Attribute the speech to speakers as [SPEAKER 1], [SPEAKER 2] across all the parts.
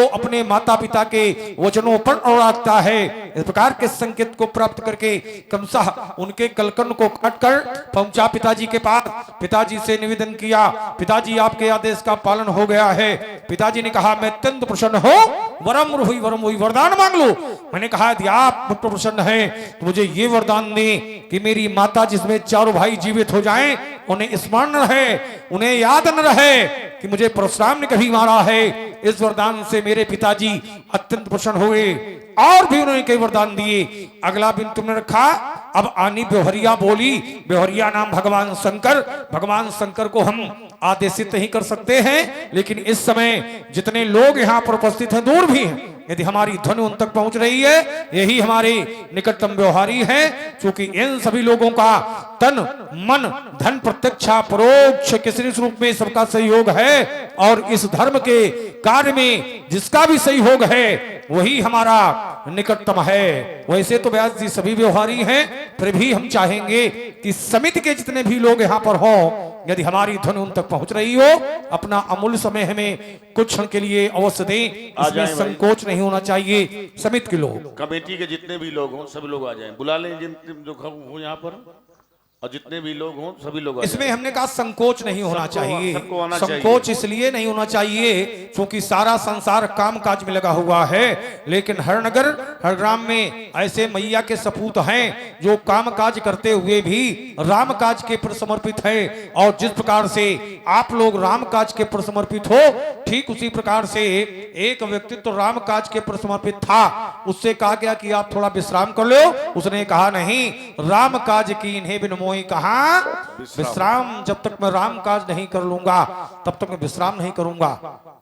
[SPEAKER 1] तो अपने माता पिता के वचनों पर अड़ता है। इस प्रकार के संकेत को प्राप्त करके कंसा उनके कलकन को काटकर पहुंचा पिताजी के पास। पिताजी से निवेदन किया, पिताजी आपके आदेश का पालन हो गया है। पिताजी ने कहा, मैं अत्यंत प्रसन्न हो, वरम हुई वरदान मांग लो। मैंने कहा, यदि आप मुझ पर प्रसन्न हैं तो मुझे ये वरदान दे कि मेरी माता जिसमें चारों भाई जीवित हो जाएं, उन्हें स्मरण रहे, उन्हें याद न रहे कि मुझे परशुराम ने कभी मारा है। इस वरदान से मेरे पिताजी अत्यंत प्रसन्न हुए और भी उन्होंने कई वरदान दिए। अगला दिन तुमने रखा। अब आनी बेहरिया बोली, बेहरिया नाम भगवान शंकर। भगवान शंकर को हम आदेशित नहीं कर सकते हैं, लेकिन इस समय जितने लोग यहाँ पर उपस्थित हैं, दूर भी हैं, यदि हमारी ध्वनि उन तक पहुंच रही है, यही हमारे निकटतम व्यवहारी है। क्योंकि इन सभी लोगों का तन मन धन प्रत्यक्ष परोक्ष किसी रूप में सबका सहयोग है, और इस धर्म के कार्य में जिसका भी सहयोग है वही हमारा निकटतम है। वैसे तो व्यास जी सभी व्यवहारी हैं, फिर भी हम चाहेंगे कि समिति के जितने भी लोग यहाँ पर हों, यदि हमारी ध्वनि उन तक पहुंच रही हो, अपना अमूल्य समय हमें कुछ क्षण के लिए अवश्य दें। इसमें संकोच नहीं होना चाहिए। समिति के लोग,
[SPEAKER 2] कमेटी के जितने भी लोग हों सभी लोग आ जाएं। बुला लें जिन जो हो यहाँ पर, और जितने भी लोग हों सभी लोग।
[SPEAKER 1] इसमें हमने कहा संकोच नहीं होना चाहिए। संकोच इसलिए नहीं होना चाहिए क्योंकि सारा संसार काम काज में लगा हुआ है, लेकिन हर नगर हर ग्राम में ऐसे मैया के सपूत हैं जो काम काज करते हुए भी राम काज के प्रति समर्पित है। और जिस प्रकार से आप लोग राम काज के प्रति समर्पित हो, ठीक उसी प्रकार से एक व्यक्ति तो राम काज के प्रति समर्पित था। उससे कहा गया कि आप थोड़ा विश्राम कर लो। उसने कहा, नहीं, राम काज की इन्हें बिन कहा विश्राम, जब तक मैं राम काज नहीं कर लूंगा तब तक मैं विश्राम नहीं करूंगा।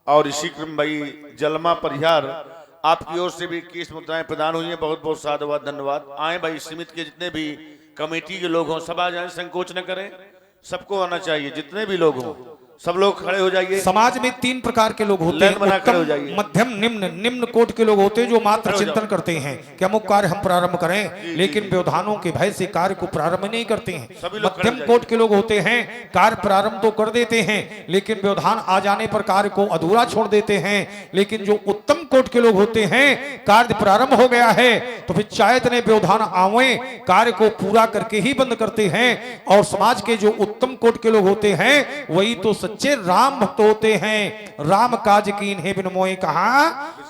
[SPEAKER 2] और इसी क्रम भाई जलमा परिहार आपकी ओर से भी केस मुद्राएं प्रदान हुई हैं। बहुत बहुत साधुवाद, धन्यवाद। आए भाई समिति के जितने भी कमेटी के लोग हों सब आ जाएं, संकोच न करें, सबको आना चाहिए। जितने भी लोग हों सब लोग खड़े हो जाइए।
[SPEAKER 1] समाज में 3 प्रकार के लोग होते हैं, उत्तम, मध्यम, निम्न। निम्न कोट के लोग होते हैं जो मात्र चिंतन करते हैं कि अमुक कार्य हम प्रारंभ करें, लेकिन व्यवधानों के भय से कार्य को प्रारंभ नहीं करते हैं। मध्यम कोट के लोग होते हैं, कार्य प्रारंभ तो कर देते हैं, लेकिन व्यवधान आ जाने पर कार्य को अधूरा छोड़ देते हैं। लेकिन जो उत्तम कोट के लोग होते हैं, कार्य प्रारंभ हो गया है तो फिर चाहे इतने व्यवधान आवे, कार्य को पूरा करके ही बंद करते हैं। और समाज के जो उत्तम कोट के लोग होते हैं वही तो सच्चे राम भक्त होते हैं। राम काज की इन्हें बिन मोहि कहा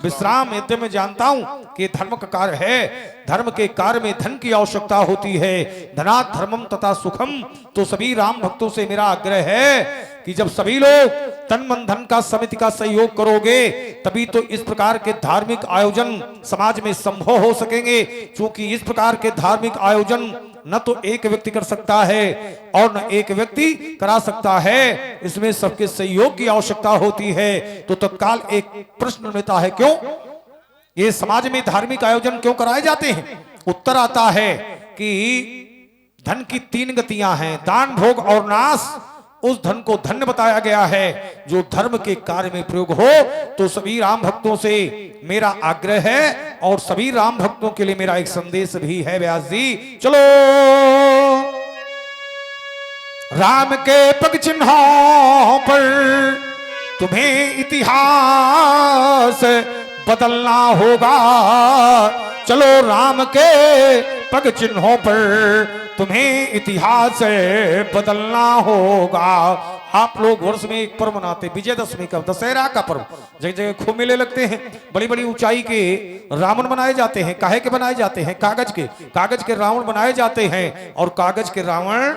[SPEAKER 1] विश्राम। यद्य मैं जानता हूं कि धर्म का कार्य है, धर्म के कार्य में धन की आवश्यकता होती है, धनात् धर्मम तथा सुखम। तो सभी राम भक्तों से मेरा आग्रह है कि जब सभी लोग तन मन धन का समिति का सहयोग करोगे, तभी तो इस प्रकार के धार्मिक आयोजन समाज में संभव हो सकेंगे। क्योंकि इस प्रकार के धार्मिक आयोजन न तो एक व्यक्ति कर सकता है और न एक व्यक्ति करा सकता है, इसमें सबके सहयोग की आवश्यकता होती है। तो तत्काल एक प्रश्न मिलता है, क्यों ये समाज में धार्मिक आयोजन क्यों कराए जाते हैं? उत्तर आता है कि धन की 3 गतियां हैं, दान, भोग और नाश। उस धन को धन्य बताया गया है जो धर्म के कार्य में प्रयोग हो। तो सभी राम भक्तों से मेरा आग्रह है और सभी राम भक्तों के लिए मेरा एक संदेश भी है। व्यास जी, चलो राम के पग चिन्हों पर तुम्हें इतिहास बदलना होगा। चलो राम के पग चिन्हों पर तुम्हें इतिहास बदलना होगा। आप लोग वर्ष में एक पर्व मनाते, विजयदशमी का, दशहरा का पर्व। जगह जगह खूब मेले लगते हैं, बड़ी बड़ी ऊंचाई के रावण बनाए जाते हैं। काहे के बनाए जाते हैं? कागज के रावण बनाए जाते हैं और कागज के रावण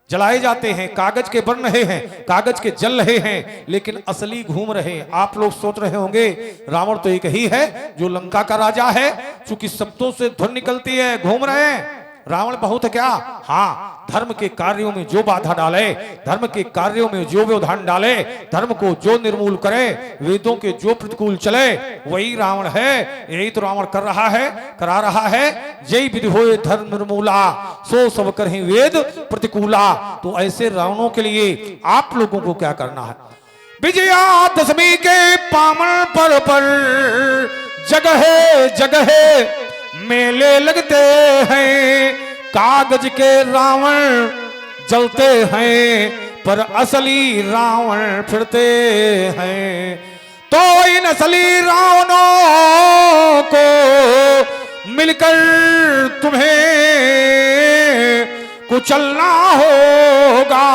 [SPEAKER 1] जलाए जाते हैं। कागज के बन रहे हैं, कागज के जल रहे हैं, लेकिन असली घूम रहे हैं। आप लोग सोच रहे होंगे रावण तो एक ही है जो लंका का राजा है, चूंकि शब्दों से ध्वनि निकलती है, घूम रहे हैं। रावण बहुत क्या? हाँ, धर्म के कार्यों में जो बाधा डाले, धर्म के कार्यों में जो व्यवधान डाले, धर्म को जो निर्मूल करे, वेदों के जो प्रतिकूल चले, वही रावण है। यही तो रावण कर रहा है, करा रहा है। जय विधि होए धर्म निर्मूला, सो सब करहि वेद प्रतिकूला। तो ऐसे रावणों के लिए आप लोगों को क्या करना है? विजयादशमी के पावन पर्व पर जगह जगह मेले लगते हैं, कागज के रावण जलते हैं, पर असली रावण फिरते हैं। तो इन असली रावणों को मिलकर तुम्हें कुचलना होगा।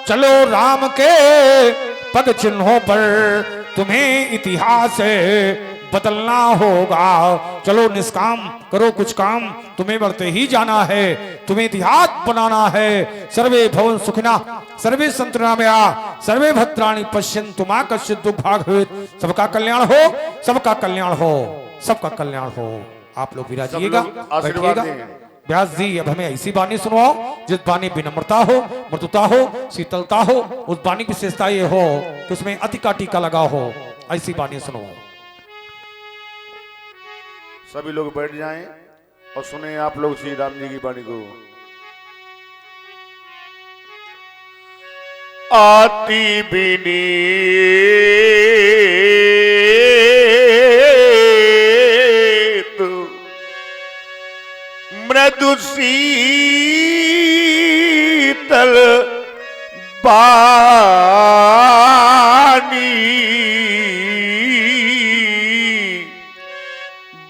[SPEAKER 1] चलो राम के पद चिन्हों पर तुम्हें इतिहास बदलना होगा। चलो निष्काम करो कुछ काम, तुम्हें बढ़ते ही जाना है, तुम्हें इतिहास बनाना है। सर्वे भवन सुखिना सर्वे सन्तु निरामया सर्वे भद्राणि पश्यन्तु मा कश्चित् दुर्भाग् भवेत्। सबका कल्याण हो, सबका कल्याण हो, सबका कल्याण हो। आप लोग विराजिएगा, बैठिएगा। व्यास जी अब हमें ऐसी वाणी सुनवाओ जिस वाणी विनम्रता हो, मृदुता हो, शीतलता हो। उस वाणी की विशेषता ये हो कि उसमें अति का टीका लगा हो। ऐसी वाणी सुनवाओ।
[SPEAKER 2] सभी लोग बैठ जाएं और सुने आप लोग श्री राम जी की वाणी को। आती बिनी मृदु शीतल बानी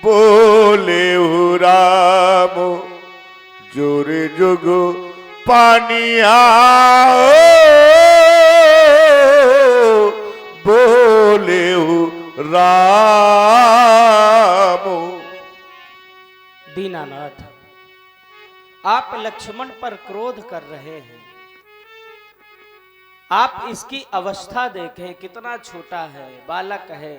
[SPEAKER 2] बोले हो राम जोरे जोगो पानिया बोले हो राम।
[SPEAKER 3] दीनानाथ, आप लक्ष्मण पर क्रोध कर रहे हैं। आप इसकी अवस्था देखें, कितना छोटा है, बालक है।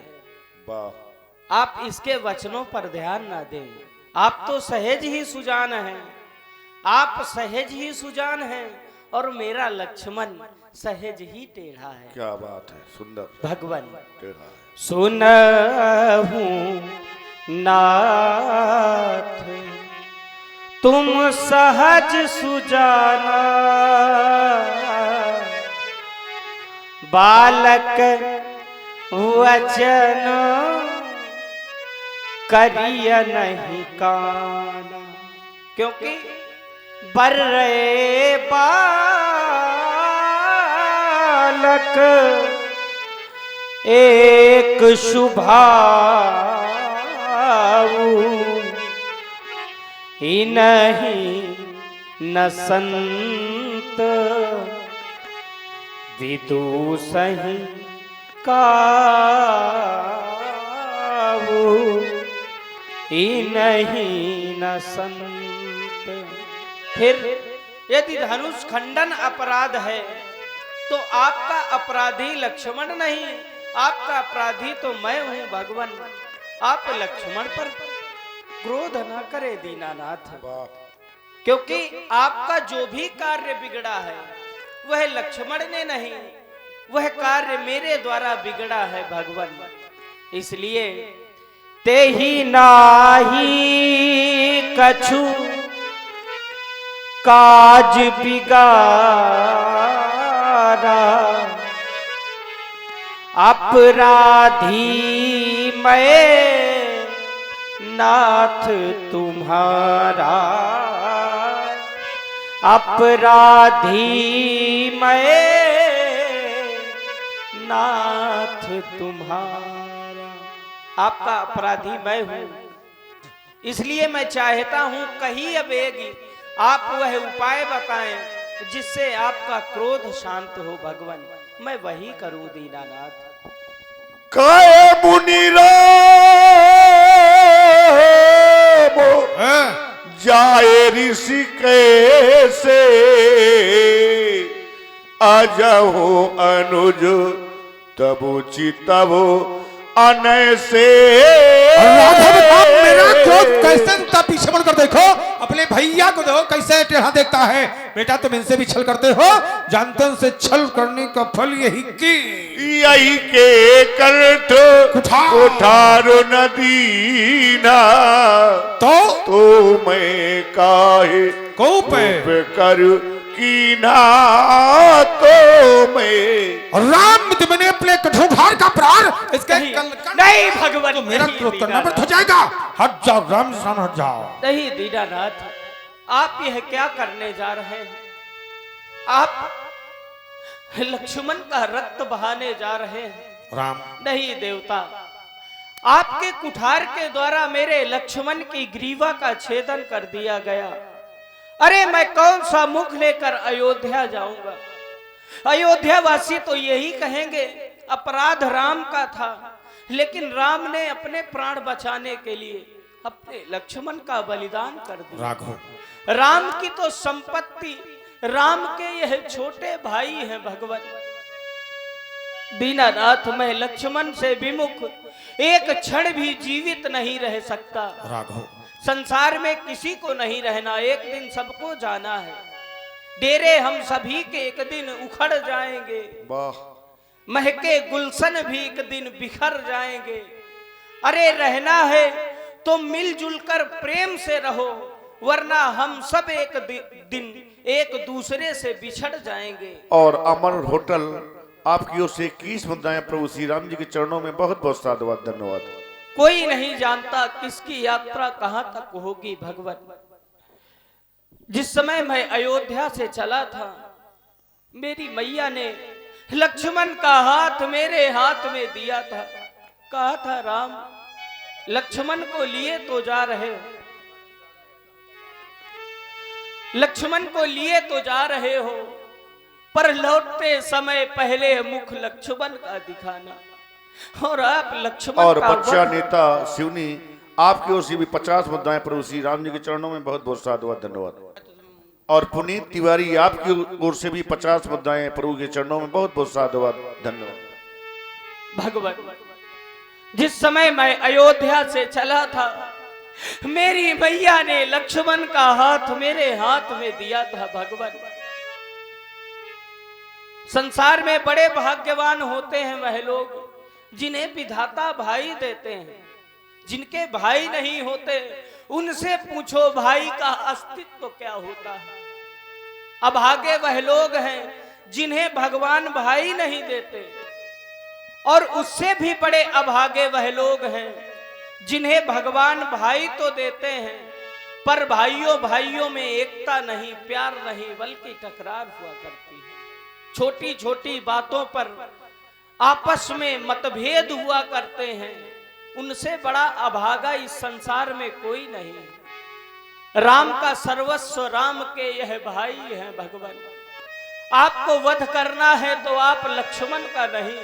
[SPEAKER 3] आप इसके वचनों पर ध्यान ना दें। आप तो सहज ही सुजान हैं, आप सहज ही सुजान हैं और मेरा लक्ष्मण सहज ही टेढ़ा है।
[SPEAKER 2] क्या बात है, सुंदर
[SPEAKER 3] भगवान
[SPEAKER 2] टेढ़ा है।
[SPEAKER 3] सुनहूं नाथ तुम सहज सुजाना, बालक वचन करिय नहीं काना। क्योंकि बर्रे बालक एक शुभाऊ ही नहीं न संत विदुषहि काऊ ही नहीं न संत। फिर यदि धनुष खंडन अपराध है तो आपका अपराधी लक्ष्मण नहीं, आपका अपराधी तो मैं हूं भगवान। आप लक्ष्मण पर क्रोध न करे दीनानाथ, क्योंकि आपका जो भी कार्य बिगड़ा है वह लक्ष्मण ने नहीं, वह कार्य मेरे द्वारा बिगड़ा है भगवान। इसलिए ते ही नाही कछु काज बिगारा, अपराधी मैं नाथ तुम्हारा, अपराधी मैं नाथ तुम्हारा। आपका अपराधी मैं हूं, इसलिए मैं चाहता हूं कहीं अबेगी आप वह उपाय बताएं जिससे आपका क्रोध शांत हो भगवान। मैं वही करूं दीनानाथ।
[SPEAKER 2] काय मुनि राम जाए ऋषि कैसे, आजहो अनुज तबो चितबो अनैसे।
[SPEAKER 1] राघव आप मेरा क्रोध कैसे उनका पीछे मुड़कर देखो, अपने भैया को देखो कैसे टेढ़ा देखता है। बेटा तुम इनसे भी छल करते हो, जानते हो से छल करने का फल यही की
[SPEAKER 2] यही के कंठ कोठारो नदीना, तो मैं काहे
[SPEAKER 1] कोपे
[SPEAKER 2] कर कीना तो मैं।
[SPEAKER 1] राम तुमने अपने कठोर का प्राण इसके
[SPEAKER 3] नहीं भगवान,
[SPEAKER 1] तो मेरा क्रोध करना बंद हो जाएगा। हट जाओ राम सान, हट जाओ।
[SPEAKER 3] नहीं दीनानाथ, आप यह क्या करने जा रहे हैं? आप लक्ष्मण का रक्त बहाने जा रहे हैं।
[SPEAKER 1] राम
[SPEAKER 3] नहीं देवता, आपके कुठार के द्वारा मेरे लक्ष्मण की ग्रीवा का छेदन कर दिया गया। अरे मैं कौन सा मुख लेकर अयोध्या जाऊंगा? अयोध्या वासी तो यही कहेंगे अपराध राम का था, लेकिन राम ने अपने प्राण बचाने के लिए अपने लक्ष्मण का बलिदान कर दिया।
[SPEAKER 1] राघव
[SPEAKER 3] राम की तो संपत्ति, राम के यह छोटे भाई हैं भगवान। दीनानाथ, मैं लक्ष्मण से विमुख एक क्षण भी जीवित नहीं रह सकता।
[SPEAKER 1] राघव
[SPEAKER 3] संसार में किसी को नहीं रहना, एक दिन सबको जाना है। डेरे हम सभी के एक दिन उखड़ जाएंगे,
[SPEAKER 2] वाह,
[SPEAKER 3] महके गुलशन भी एक दिन बिखर जाएंगे। अरे रहना है तो मिलजुल कर प्रेम से रहो, वरना हम सब एक दिन एक दूसरे से बिछड़ जाएंगे।
[SPEAKER 2] और अमर होटल आपकी ओर से 21 मुद्राएं प्रभु श्री राम जी के चरणों में बहुत बहुत साधुवाद, धन्यवाद।
[SPEAKER 3] कोई नहीं जानता किसकी यात्रा कहां तक होगी भगवान। जिस समय मैं अयोध्या से चला था, मेरी मैया ने लक्ष्मण का हाथ मेरे हाथ में दिया था। कहा था, राम लक्ष्मण को लिए तो जा रहे हो, लक्ष्मण को लिए तो जा रहे हो, पर लौटते समय पहले मुख लक्ष्मण का दिखाना। और आप लक्ष्मण
[SPEAKER 2] और
[SPEAKER 3] का
[SPEAKER 2] बच्चा नेता शिवनी आपकी ओर से भी 50 मुद्राएं प्रभु श्री राम जी के चरणों में बहुत बहुत साधुवाद, धन्यवाद। और पुनीत तिवारी आपकी ओर से भी 50 मुद्राएं प्रभु के चरणों में बहुत बहुत साधुवाद, धन्यवाद।
[SPEAKER 3] भगवान, जिस समय मैं अयोध्या से चला था, मेरी मैया ने लक्ष्मण का हाथ मेरे हाथ में दिया था। भगवान, संसार में बड़े भाग्यवान होते हैं वह लोग जिन्हें विधाता भाई देते हैं। जिनके भाई नहीं होते उनसे पूछो भाई का अस्तित्व क्या होता है। अभागे वह लोग हैं जिन्हें भगवान भाई नहीं देते, और उससे भी बड़े अभागे वह लोग हैं जिन्हें भगवान भाई तो देते हैं, पर भाइयों भाइयों में एकता नहीं, प्यार नहीं, बल्कि टकरार हुआ करती है। छोटी छोटी बातों पर आपस में मतभेद हुआ करते हैं। उनसे बड़ा अभागा इस संसार में कोई नहीं। राम का सर्वस्व राम के यह भाई हैं। भगवान, आपको वध करना है तो आप लक्ष्मण का नहीं,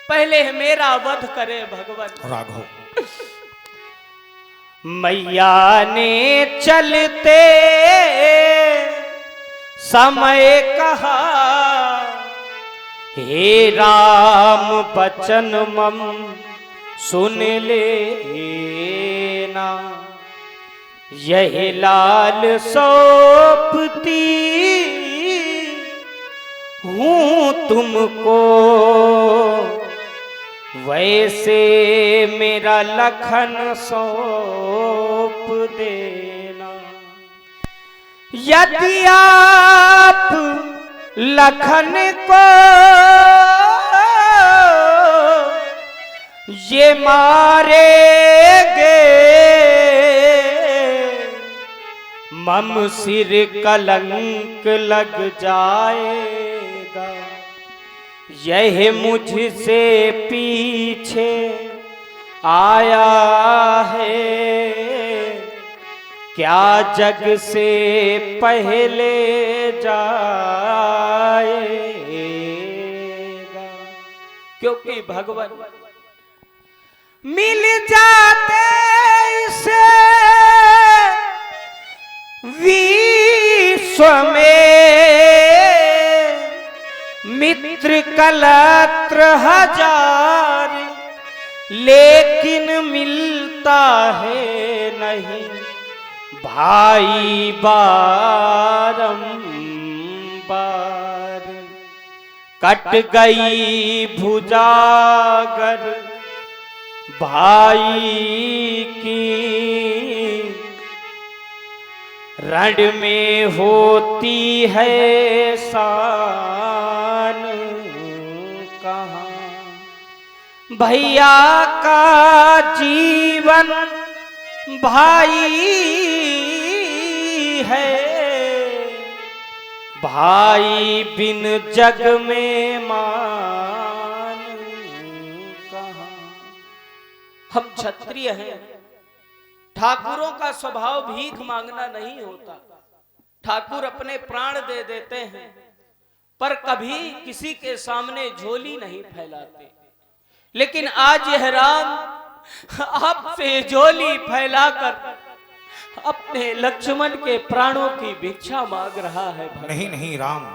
[SPEAKER 3] पहले मेरा वध करे भगवान।
[SPEAKER 1] राघव
[SPEAKER 3] मैया ने चलते समय कहा, हे राम बचन मम सुन लेना, यही लाल सौंपती हूँ तुमको, वैसे मेरा लखन सौंप देना। यदि आप लखन को ये मारेंगे, मम सिर कलंक लग जाएगा। यह मुझसे पीछे आया है, क्या जग से पहले जाएगा। क्योंकि भगवान मिल जाते इसे विश्व में मित्र कलत्र हजार, लेकिन मिलता है नहीं भाई बारंबार। कट गई भुजागर भाई की, रण में होती है शान कहाँ। भैया का जीवन भाई है, भाई बिन जग में मान हम क्षत्रिय हैं। ठाकुरों का स्वभाव भीख मांगना नहीं होता। ठाकुर अपने प्राण दे देते हैं, पर कभी किसी के सामने झोली नहीं फैलाते। लेकिन आज यह राम आपसे झोली फैलाकर अपने लक्ष्मण के प्राणों की भिक्षा मांग रहा है।
[SPEAKER 1] नहीं नहीं राम,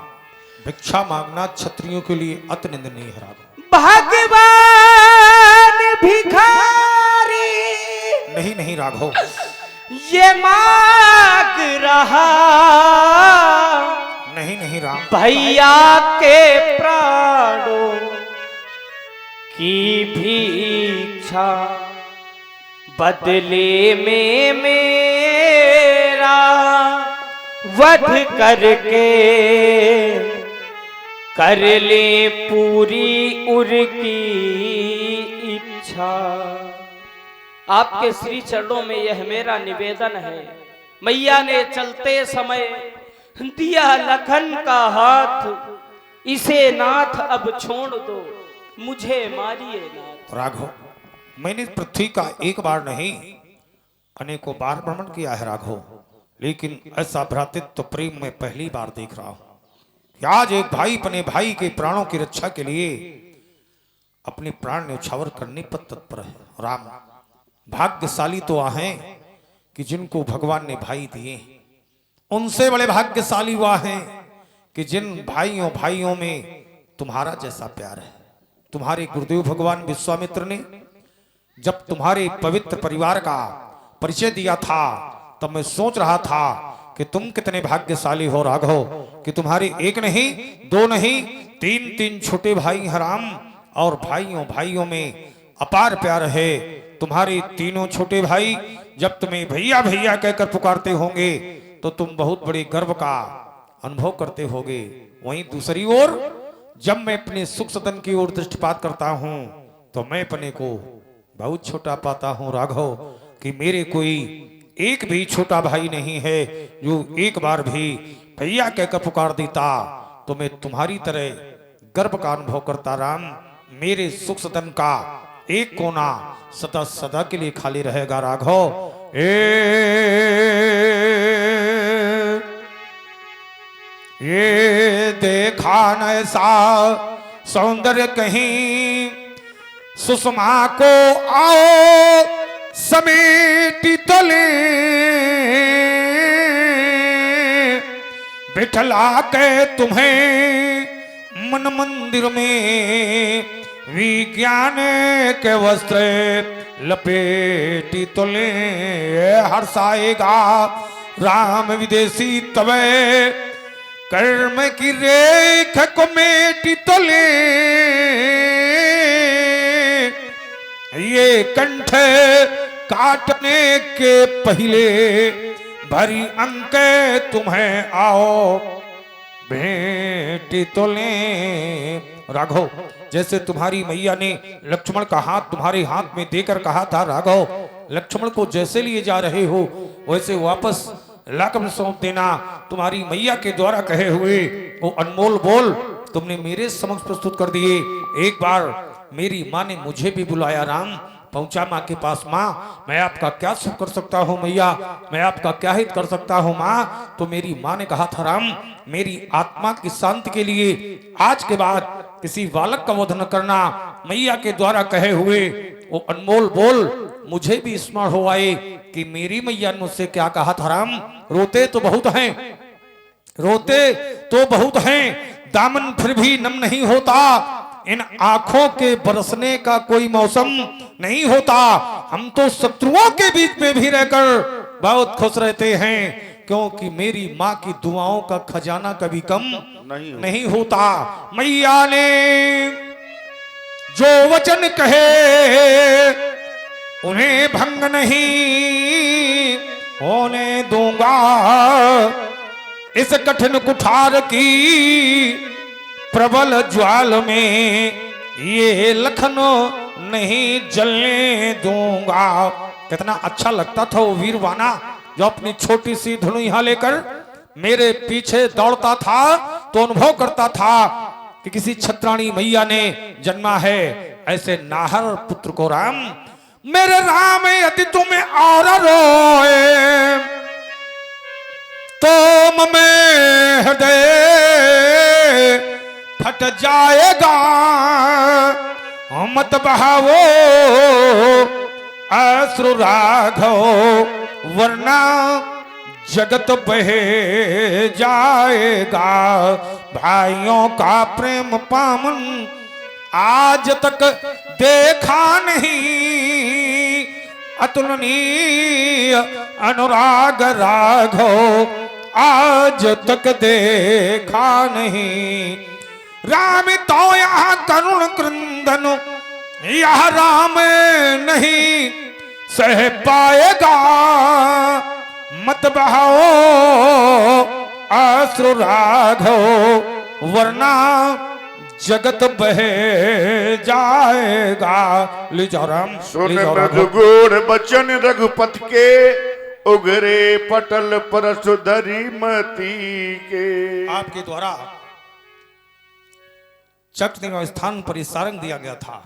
[SPEAKER 1] भिक्षा मांगना क्षत्रियों के लिए अति निंदनीय है राघव।
[SPEAKER 3] भगवान भिखारी
[SPEAKER 1] नहीं नहीं राघव,
[SPEAKER 3] ये मांग रहा
[SPEAKER 1] नहीं नहीं राम,
[SPEAKER 3] भैया के प्राणों की भिक्षा, बदले में मेरा वध करके कर ले पूरी उर की इच्छा। आपके श्री चरणों में यह मेरा निवेदन है। मैया ने चलते समय दिया लखन का हाथ, इसे नाथ अब छोड़ दो, मुझे मारिए नाथ।
[SPEAKER 1] राघव, मैंने पृथ्वी का एक बार नहीं अनेकों बार भ्रमण किया है राघव, लेकिन ऐसा भ्रातृत्व प्रेम में पहली बार देख रहा हूं कि आज एक भाई अपने भाई के प्राणों की रक्षा के लिए अपने प्राण न्यौछावर करने पर तत्पर है। राम, भाग्यशाली तो हैं कि जिनको भगवान ने भाई दिए, उनसे बड़े भाग्यशाली वह हैं कि जिन भाइयों में तुम्हारा जैसा प्यार है। तुम्हारे गुरुदेव भगवान विश्वामित्र ने जब तुम्हारे पवित्र परिवार का परिचय दिया था, तब मैं सोच रहा था कि तुम कितने भाग्यशाली हो राघव, कि तुम्हारे एक नहीं, दो नहीं, तीन छोटे भाई हैं राम, और भाइयों में अपार प्यार है। तुम्हारे तीनों छोटे भाई जब तुम्हें भैया भैया कहकर पुकारते होंगे तो तुम बहुत बड़े गर्व का अनुभव करते होगे। वहीं दूसरी ओर जब मैं अपने सुख सदन की ओर दृष्टिपात करता हूं तो मैं अपने को बहुत छोटा पाता हूं राघव, कि मेरे कोई एक भी छोटा भाई नहीं है जो एक बार भी भैया कहकर पुकार देता तो मैं तुम्हारी तरह गर्व का अनुभव करता। राम, मेरे सुख सदन का एक कोना सदा सदा के लिए खाली रहेगा राघव। ये देखा न ऐसा सौंदर्य कहीं, सुषमा को आओ समेटी तले, बिठला के तुम्हें मन मंदिर में विज्ञान के वस्त्र लपेटी तले। हर्षाएगा राम विदेशी तवे, कर्म की रेख को मेटी तले, ये कंठ काटने के पहले भरी अंक तुम्हें आओ भेंट तो ले। राघव, जैसे तुम्हारी मैया ने लक्ष्मण का हाथ तुम्हारे हाथ में देकर कहा था राघव, लक्ष्मण को जैसे लिए जा रहे हो वैसे वापस लाकर सौंप देना। तुम्हारी मैया के द्वारा कहे हुए वो अनमोल बोल तुमने मेरे समक्ष प्रस्तुत कर दिए। एक बार मेरी माँ ने मुझे भी बुलाया राम, पहुंचा माँ के पास। माँ, मैं आपका क्या सुख कर सकता हूँ मैया, मैं आपका क्या हित कर सकता हूँ माँ। तो मेरी माँ ने कहा था राम, मेरी आत्मा की शांति के लिए आज के बाद किसी बालक का वध न करना। मैया के द्वारा कहे हुए वो अनमोल बोल मुझे भी स्मरण हो आए कि मेरी मैया ने मुझसे क्या कहा था राम। रोते तो बहुत हैं, रोते तो बहुत हैं, दामन फिर भी नम नहीं होता, इन आंखों के बरसने का कोई मौसम नहीं होता। हम तो शत्रुओं के बीच में भी रहकर बहुत खुश रहते हैं, क्योंकि मेरी माँ की दुआओं का खजाना कभी कम नहीं होता। मैया ने जो वचन कहे उन्हें भंग नहीं होने दूंगा, इस कठिन कुठार की प्रबल ज्वाल में ये लखन नहीं जलने दूंगा। कितना अच्छा लगता था वो वीरवाना जो अपनी छोटी सी धनुइया लेकर मेरे पीछे दौड़ता था, तो अनुभव करता था कि किसी छत्राणी मैया ने जन्मा है। ऐसे नाहर पुत्र को राम मेरे राम यदि तुम्हें और रोए तो में हृदय फट जाएगा। मत बहावो अश्रु राघव वरना जगत बहे जाएगा। भाइयों का प्रेम पामन आज तक देखा नहीं, अतुलनीय अनुराग राघव आज तक देखा नहीं। राम तो यहाँ करुण क्रंदन यह राम नहीं सह पाएगा। मत बहाओ अश्रु राघव वरना जगत बहे जाएगा। ले जाओ राम।
[SPEAKER 2] सुन मधुगुण बचन रघुपति के उगरे पटल परसु धरी मती के।
[SPEAKER 1] आपके द्वारा चक्र स्थान पर इस सारंग दिया गया था।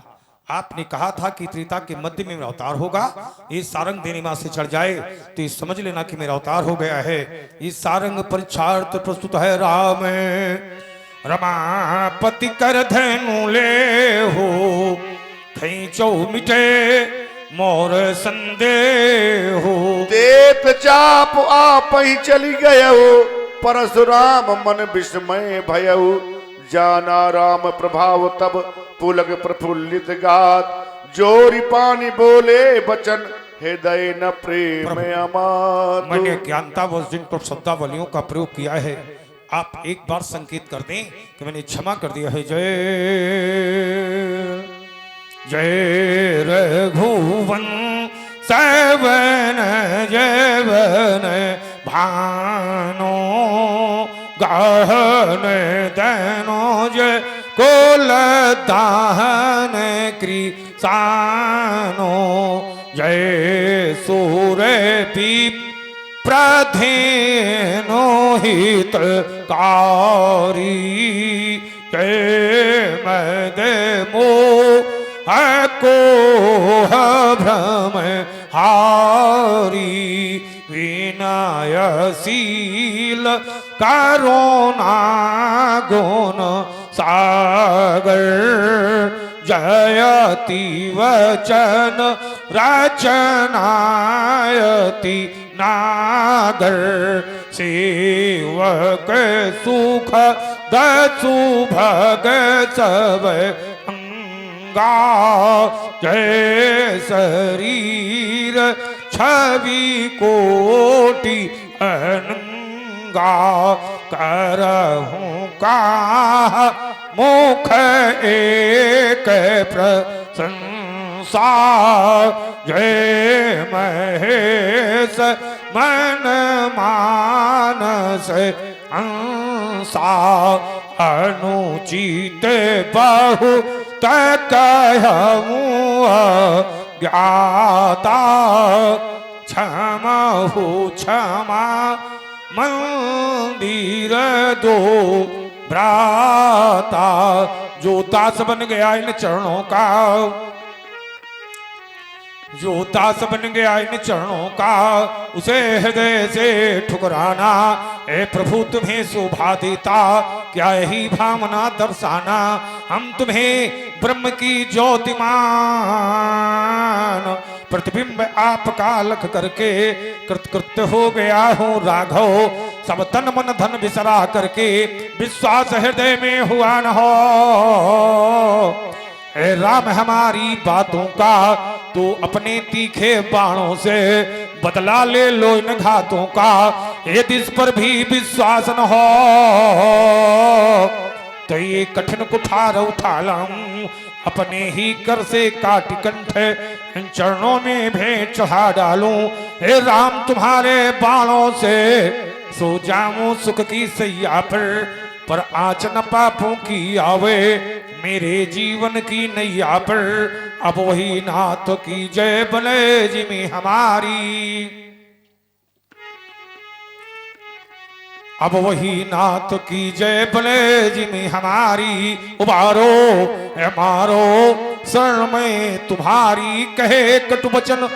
[SPEAKER 1] आपने कहा था कि त्रेता के मध्य में मेरा अवतार होगा। इस सारंग देने में से चढ़ जाए तो ये समझ लेना कि मेरा अवतार हो गया है। इस सारंग परीक्षार्थ प्रस्तुत है राम। रमापति कर धनु ले हो खींचो मिटे मोर संदेह हो।
[SPEAKER 2] देत चाप आप ही चली गयो परशुराम मन विस्मय भयउ। जाना राम प्रभाव तब पुलक प्रफुल्लित गात। जोरी पानी बोले बचन हृदय न प्रेम अमात।
[SPEAKER 1] मैंने ज्ञानता व जिन पर शब्दावलियों का प्रयोग किया है आप एक बार संकेत कर दें कि मैंने क्षमा कर दिया है। जय जय रघुवन सवन जयवन भानो गहन दनो जय कुल दाहन कृसानो। जय सूर्य दीप प्रधेनो हितकारी। जय मद मोह को भ्रम हारी। विनयशील करुणा गुण सागर। जयति वचन रचनायति नागर। सेवक सुख दसुभग सब अंगा। जय शरीर छवि कोटि अनंगा। करहूं का मुख एक प्रशंसा। जय महेश मन मानस अंसा। अनुचित बहु कहूं ज्ञाता। क्षमहु क्षमा मंदिर दो भ्राता। जो दास बन गया इन चरणों का, जो दास बन गया इन चरणों का उसे हृदय से ठुकराना। ए प्रभु तुम्हें शोभा देता क्या यही भावना दर्शाना। हम तुम्हें ब्रह्म की ज्योतिमान प्रतिबिंब आपका लख करके कृतकृत्य हो गया हूँ राघव। सब तन मन धन बिसरा करके विश्वास हृदय में हुआ न हो। हे राम हमारी बातों का तो अपने तीखे बाणों से बदला ले लो इन घातों का। यदि इस पर भी विश्वास न हो तो ये कठिन कुठार उठा लाऊं। अपने ही कर से काट कंठ इन चरणों में भेंट चढ़ा डालूं। हे राम तुम्हारे बाणों से सो जाऊं सुख की सैया पर आँच न पापों की आवे मेरे जीवन की नैया पर। अब वही नाथ की जय बले जिमी हमारी। अब वही नाथ की जय बले जिमी हमारी। उबारो मारो शरण में तुम्हारी कहे कटु वचन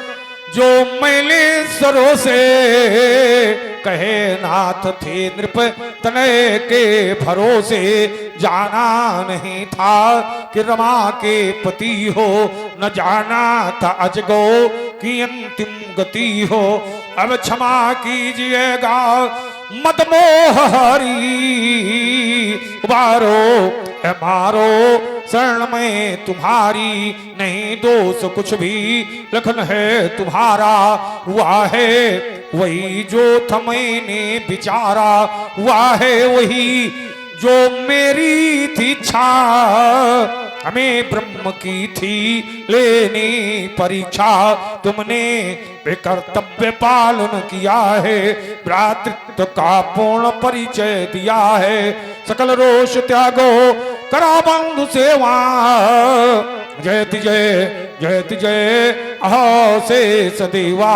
[SPEAKER 1] जो मैले सरो से कहे नाथ थे नृप तनय के भरोसे जाना नहीं था कि रमा के पति हो न जाना था अजगो की अंतिम गति हो अब क्षमा कीजिएगा मत मोह हरी उबारो मारो शरण में तुम्हारी नहीं दोष कुछ भी लखन है तुम्हारा हुआ है वही जो था मैंने विचारा हुआ है वही जो मेरी थी इच्छा हमें ब्रह्म की थी लेनी परीक्षा तुमने बेकर्तव्य पालन किया है भ्रातृत्व का पूर्ण परिचय दिया है सकल रोष त्यागो करा बंधु सेवा जयति जय अहो से सदेवा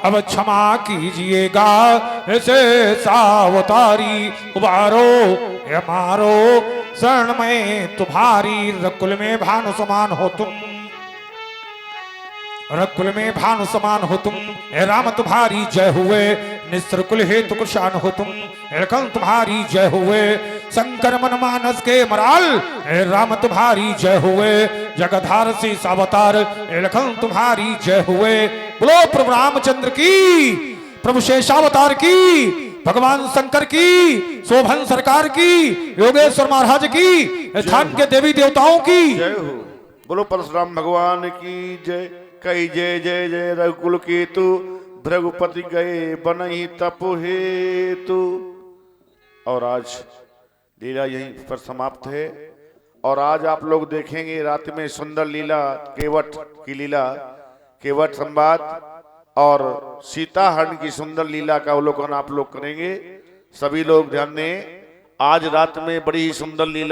[SPEAKER 1] अब क्षमा कीजिएगा ऐसे सावतारी उबारो ये मारो शरण में तुम्हारी रकुल में भानु समान हो तुम रकुल में भानु समान हो तुम हे राम तुम्हारी जय हुए निस्त्रकुल हेतु कुशान हो तुम लखन तुम्हारी जय हुए शंकर मन मानस के मराल हे राम तुम्हारी जय हुए जगधार से सावतार लखन तुम्हारी जय हुए बोलो प्रभु रामचंद्र की प्रभु शेषावतार की भगवान शंकर की शोभन सरकार की योगेश्वर महाराज की स्थान के देवी देवताओं की
[SPEAKER 2] जय हो। बोलो परशुराम भगवान की जय। कई जय जय जय रघुकुल केतु भृगुपति गए बनहि तपु हेतु। और आज लीला यहीं पर समाप्त है और आज आप लोग देखेंगे रात में सुंदर लीला केवट की लीला केवट संवाद और सीता हरण की सुंदर लीला का अवलोकन आप लोग करेंगे। सभी लोग ध्यान दें आज रात में बड़ी ही सुंदर लीला